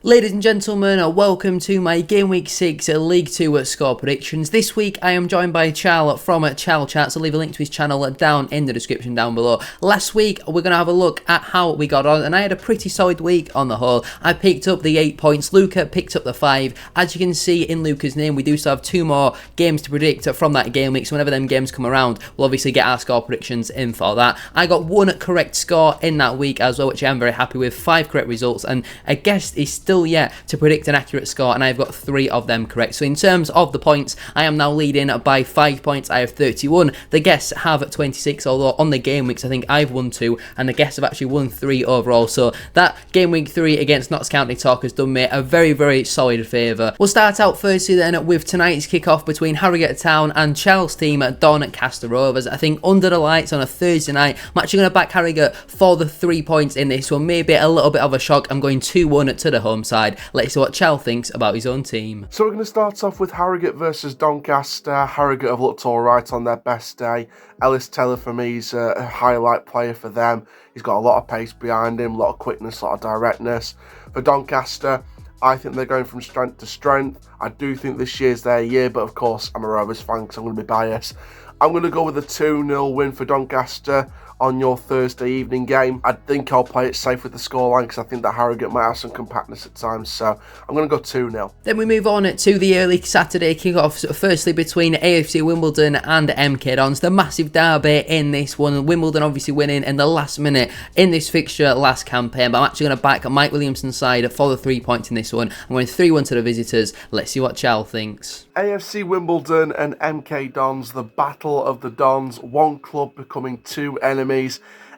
Ladies and gentlemen, welcome to my Game Week 6 League 2 score predictions. This week I am joined by Chall from Chall Chat, so leave a link to his channel down in the description down below. Last week we're going to have a look at how we got on, and I had a pretty solid week on the whole. I picked up the 8 points, Luca picked up the 5. As you can see in Luca's name, we do still have 2 more games to predict from that game week, so whenever them games come around, we'll obviously get our score predictions in for that. I got 1 correct score in that week as well, which I am very happy with, 5 correct results, and a guest is still yet to predict an accurate score, and I've got 3 of them correct. So in terms of the points, I am now leading by 5 points. I have 31. The guests have 26, although on the game weeks I think I've won 2 and the guests have actually won 3 overall. So that game week 3 against Notts County Talk has done me a very solid favour. We'll start out firstly then with tonight's kickoff between Harrogate Town and Chall's team at Doncaster Rovers. I think under the lights on a Thursday night, I'm actually going to back Harrogate for the 3 points in this one. Maybe a little bit of a shock. I'm going 2-1 to the home side. Let's see what Chall thinks about his own team. So we're going to start off with Harrogate versus Doncaster. Harrogate have looked alright on their best day. Ellis Taylor for me is a highlight player for them. He's got a lot of pace behind him, a lot of quickness, a lot of directness. For Doncaster, I think they're going from strength to strength. I do think this year's their year, but of course I'm a Rovers fan because I'm going to be biased. I'm going to go with a 2-0 win for Doncaster on your Thursday evening game. I think I'll play it safe with the scoreline because I think that Harrogate might have some compactness at times, so I'm going to go 2-0. Then we move on to the early Saturday kickoffs, firstly between AFC Wimbledon and MK Dons. The massive derby in this one. Wimbledon obviously winning in the last minute in this fixture last campaign, but I'm actually going to back Mike Williamson's side for the 3 points in this one. I'm going 3-1 to the visitors. Let's see what Chall thinks. AFC Wimbledon and MK Dons, the battle of the Dons, one club becoming 2 enemies.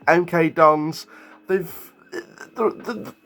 MK Dons, they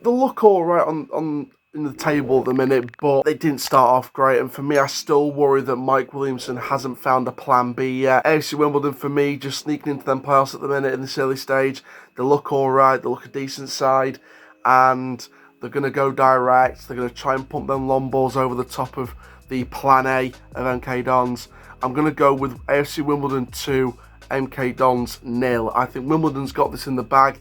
look all right on in the table at the minute, but they didn't start off great, and for me I still worry that Mike Williamson hasn't found a plan B yet. AFC Wimbledon for me just sneaking into them playoffs at the minute in this early stage. They look all right, they look a decent side, and they're going to go direct. They're going to try and pump them long balls over the top of the plan A of MK Dons. I'm going to go with AFC Wimbledon 2, MK Dons 0. I think Wimbledon's got this in the bag.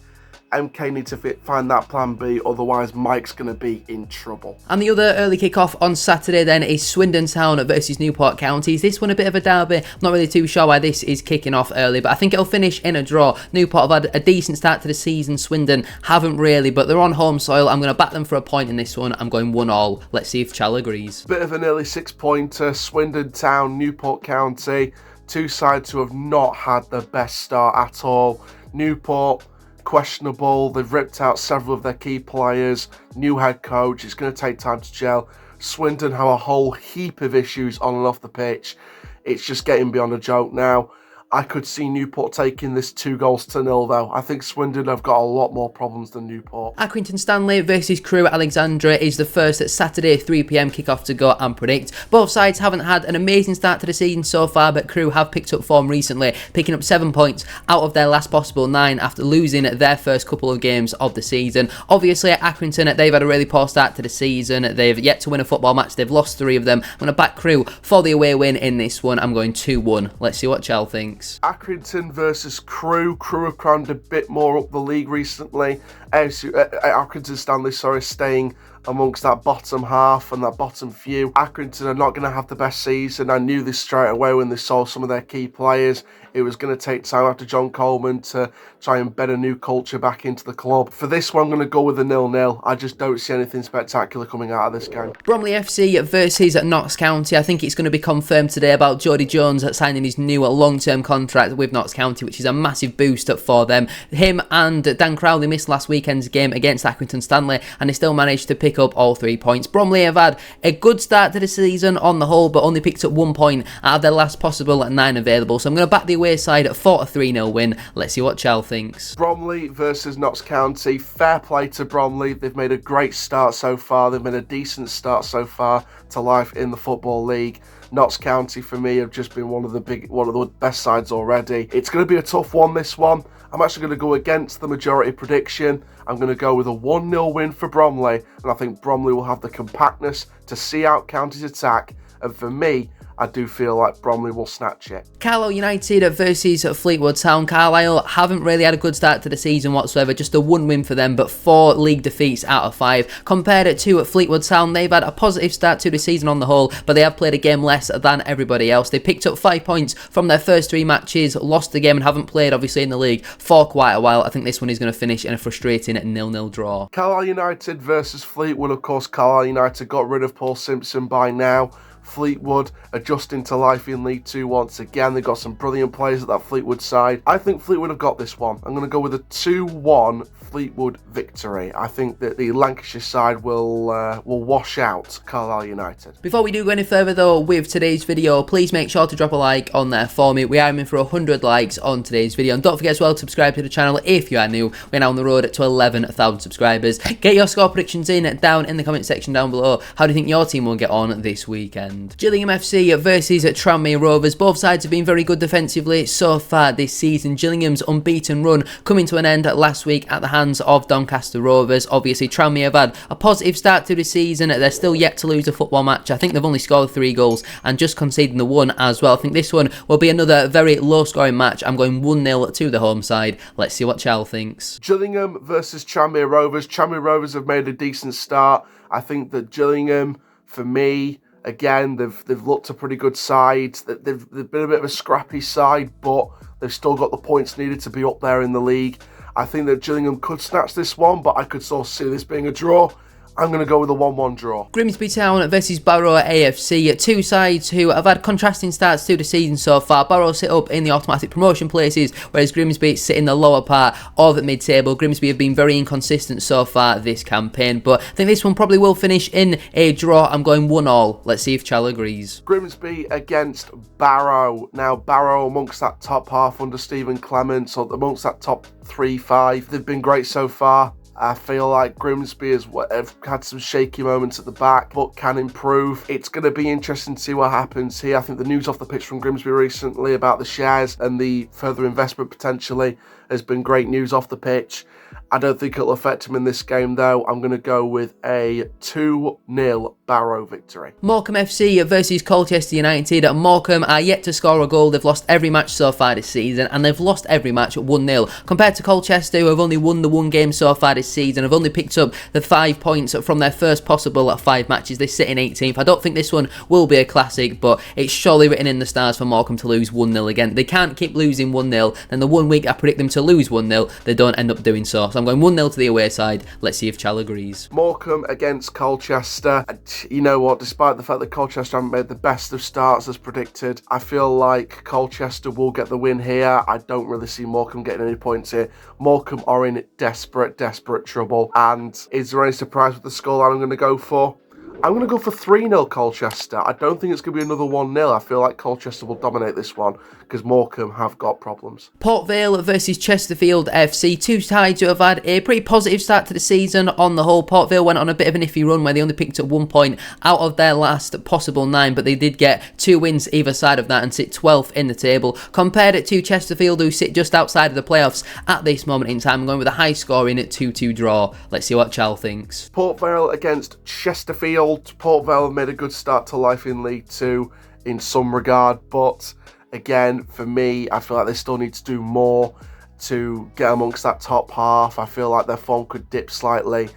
MK need to find that plan B, otherwise Mike's going to be in trouble. And the other early kick-off on Saturday then is Swindon Town versus Newport Counties. This one a bit of a derby. I'm not really too sure why this is kicking off early, but I think it'll finish in a draw. Newport have had a decent start to the season. Swindon haven't really, but they're on home soil. I'm going to back them for a point in this one. I'm going 1-1. Let's see if Chall agrees. Bit of an early 6-pointer. Swindon Town, Newport County. 2 sides who have not had the best start at all. Newport, questionable. They've ripped out several of their key players. New head coach. It's going to take time to gel. Swindon have a whole heap of issues on and off the pitch. It's just getting beyond a joke now. I could see Newport taking this 2-0 though. I think Swindon have got a lot more problems than Newport. Accrington Stanley versus Crewe at Alexandra is the first Saturday 3 PM kickoff to go and predict. Both sides haven't had an amazing start to the season so far, but Crewe have picked up form recently, picking up 7 points out of their last possible 9 after losing their first couple of games of the season. Obviously at Accrington, they've had a really poor start to the season. They've yet to win a football match. They've lost 3 of them. I'm going to back Crewe for the away win in this one. I'm going 2-1. Let's see what Chall thinks. Accrington versus Crewe. Crewe have climbed a bit more up the league recently. Accrington Stanley, staying amongst that bottom half and that bottom few. Accrington are not going to have the best season. I knew this straight away when they saw some of their key players. It was going to take time after John Coleman to try and embed a new culture back into the club. For this one, I'm going to go with a 0-0. I just don't see anything spectacular coming out of this game. Bromley FC versus Notts County. I think it's going to be confirmed today about Jody Jones signing his new long-term contract with Notts County, which is a massive boost for them. Him and Dan Crowley missed last weekend's game against Accrington Stanley, and they still managed to pick up all 3 points. Bromley have had a good start to the season on the whole, but only picked up 1 point out of their last possible 9 available. So I'm going to back the away side for a 3-0 win. Let's see what Chall thinks. Bromley versus Notts County. Fair play to Bromley. They've made a great start so far. They've made a decent start so far to life in the Football League. Notts County for me have just been one of the best sides already. It's going to be a tough one, this one. I'm actually going to go against the majority prediction. I'm going to go with a 1-0 win for Bromley, and I think Bromley will have the compactness to see out County's attack And for me, I do feel like Bromley will snatch it. Carlisle United versus Fleetwood Town. Carlisle haven't really had a good start to the season whatsoever, just a 1 win for them, but 4 league defeats out of 5. Compared to Fleetwood Town, they've had a positive start to the season on the whole, but they have played a game less than everybody else. They picked up 5 points from their first 3 matches, lost the game and haven't played obviously in the league for quite a while. I think this one is going to finish in a frustrating 0-0 draw. Carlisle United versus Fleetwood. Of course, Carlisle United got rid of Paul Simpson by now. Fleetwood adjusting to life in League 2 once again. They've got some brilliant players at that Fleetwood side. I think Fleetwood have got this one. I'm going to go with a 2-1 Fleetwood victory. I think that the Lancashire side will wash out Carlisle United. Before we do go any further though with today's video, please make sure to drop a like on there for me. We are aiming for 100 likes on today's video, and don't forget as well to subscribe to the channel if you are new. We're now on the road to 11,000 subscribers. Get your score predictions in down in the comment section down below. How do you think your team will get on this weekend? Gillingham FC versus Tranmere Rovers. Both sides have been very good defensively so far this season. Gillingham's unbeaten run coming to an end last week at the hands of Doncaster Rovers. Obviously, Tranmere have had a positive start to the season. They're still yet to lose a football match. I think they've only scored 3 goals and just conceding the 1 as well. I think this one will be another very low-scoring match. I'm going 1-0 to the home side. Let's see what Chall thinks. Gillingham versus Tranmere Rovers. Tranmere Rovers have made a decent start. I think that Gillingham, for me, again, they've looked a pretty good side. They've been a bit of a scrappy side, but they've still got the points needed to be up there in the league. I think that Gillingham could snatch this one, but I could still see this being a draw. I'm going to go with a 1-1 draw. Grimsby Town versus Barrow AFC. 2 sides who have had contrasting starts to the season so far. Barrow sit up in the automatic promotion places, whereas Grimsby sit in the lower part of the mid-table. Grimsby have been very inconsistent so far this campaign, but I think this one probably will finish in a draw. I'm going 1-1. Let's see if Chall agrees. Grimsby against Barrow. Now, Barrow amongst that top half under Stephen Clements, or amongst that top 3-5. They've been great so far. I feel like Grimsby have had some shaky moments at the back, but can improve. It's going to be interesting to see what happens here. I think the news off the pitch from Grimsby recently about the shares and the further investment potentially has been great news off the pitch. I don't think it'll affect him in this game though. I'm going to go with a 2-0 Barrow victory. Morecambe FC versus Colchester United. Morecambe are yet to score a goal. They've lost every match so far this season, and they've lost every match 1-0. Compared to Colchester, who have only won the 1 game so far this season, have only picked up the 5 points from their first possible 5 matches. They sit in 18th. I don't think this one will be a classic, but it's surely written in the stars for Morecambe to lose 1-0 again. They can't keep losing 1-0, then the 1 week I predict them to lose 1-0, they don't end up doing so. So I'm going 1-0 to the away side. Let's see if Chall agrees. Morecambe against Colchester. You know what, despite the fact that Colchester haven't made the best of starts as predicted, I feel like Colchester will get the win here. I don't really see Morecambe getting any points here. Morecambe are in desperate trouble. And is there any surprise with the scoreline I'm going to go for? I'm going to go for 3-0 Colchester. I don't think it's going to be another 1-0. I feel like Colchester will dominate this one because Morecambe have got problems. Port Vale versus Chesterfield FC. 2 sides who have had a pretty positive start to the season on the whole. Port Vale went on a bit of an iffy run where they only picked up 1 point out of their last possible 9, but they did get 2 wins either side of that and sit 12th in the table. Compared it to Chesterfield, who sit just outside of the playoffs at this moment in time, I'm going with a high scoring 2-2 draw. Let's see what Chall thinks. Port Vale against Chesterfield. Port Vale have made a good start to life in League 2 in some regard, but again, for me, I feel like they still need to do more to get amongst that top half. I feel like their form could dip slightly.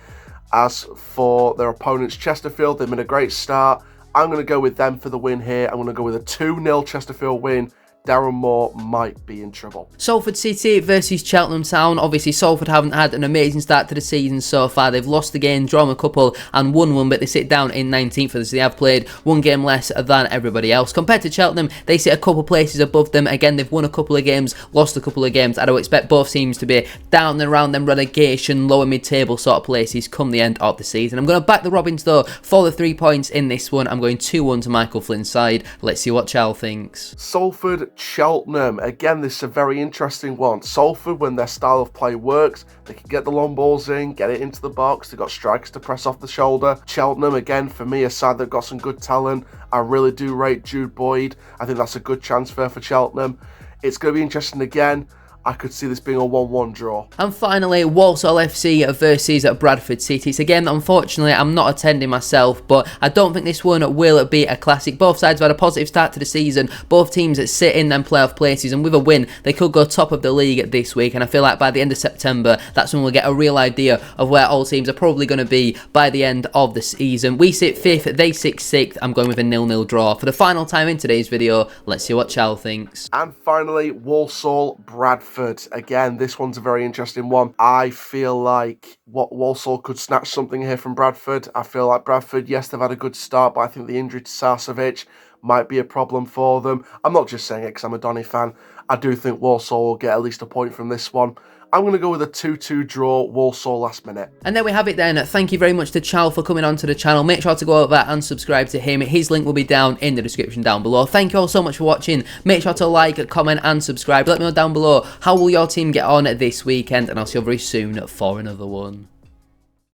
As for their opponents, Chesterfield, they've made a great start. I'm going to go with them for the win here. I'm going to go with a 2-0 Chesterfield win. Darren Moore might be in trouble. Salford City versus Cheltenham Town. Obviously, Salford haven't had an amazing start to the season so far. They've lost the game, drawn a couple, and won one, but they sit down in 19th for this. They have played 1 game less than everybody else. Compared to Cheltenham, they sit a couple places above them. Again, they've won a couple of games, lost a couple of games. I don't expect both teams to be down and around them relegation, lower mid-table sort of places come the end of the season. I'm going to back the Robins, though, for the 3 points in this one. I'm going 2-1 to Michael Flynn's side. Let's see what Chall thinks. Salford Cheltenham. Again, this is a very interesting one. Salford, when their style of play works, they can get the long balls in, get it into the box. They've got strikers to press off the shoulder. Cheltenham, again, for me, a side that got some good talent. I really do rate Jude Boyd. I think that's a good transfer for Cheltenham. It's going to be interesting again. I could see this being a 1-1 draw. And finally, Walsall FC versus Bradford City. It's again, unfortunately, I'm not attending myself, but I don't think this one will be a classic. Both sides have had a positive start to the season. Both teams that sit in them playoff places, and with a win, they could go top of the league this week. And I feel like by the end of September, that's when we'll get a real idea of where all teams are probably going to be by the end of the season. We sit 5th, they sit 6th. I'm going with a 0-0 draw. For the final time in today's video, let's see what Chall thinks. And finally, Walsall, Bradford. Again, this one's a very interesting one. I feel like Walsall could snatch something here from Bradford. I feel like Bradford, yes, they've had a good start, but I think the injury to Sarcevic might be a problem for them. I'm not just saying it because I'm a Donny fan. I do think Walsall will get at least a point from this one. I'm going to go with a 2-2 draw, Walsall last minute. And there we have it then. Thank you very much to Chall for coming onto the channel. Make sure to go over and subscribe to him. His link will be down in the description down below. Thank you all so much for watching. Make sure to like, comment and subscribe. Let me know down below how will your team get on this weekend, and I'll see you very soon for another one.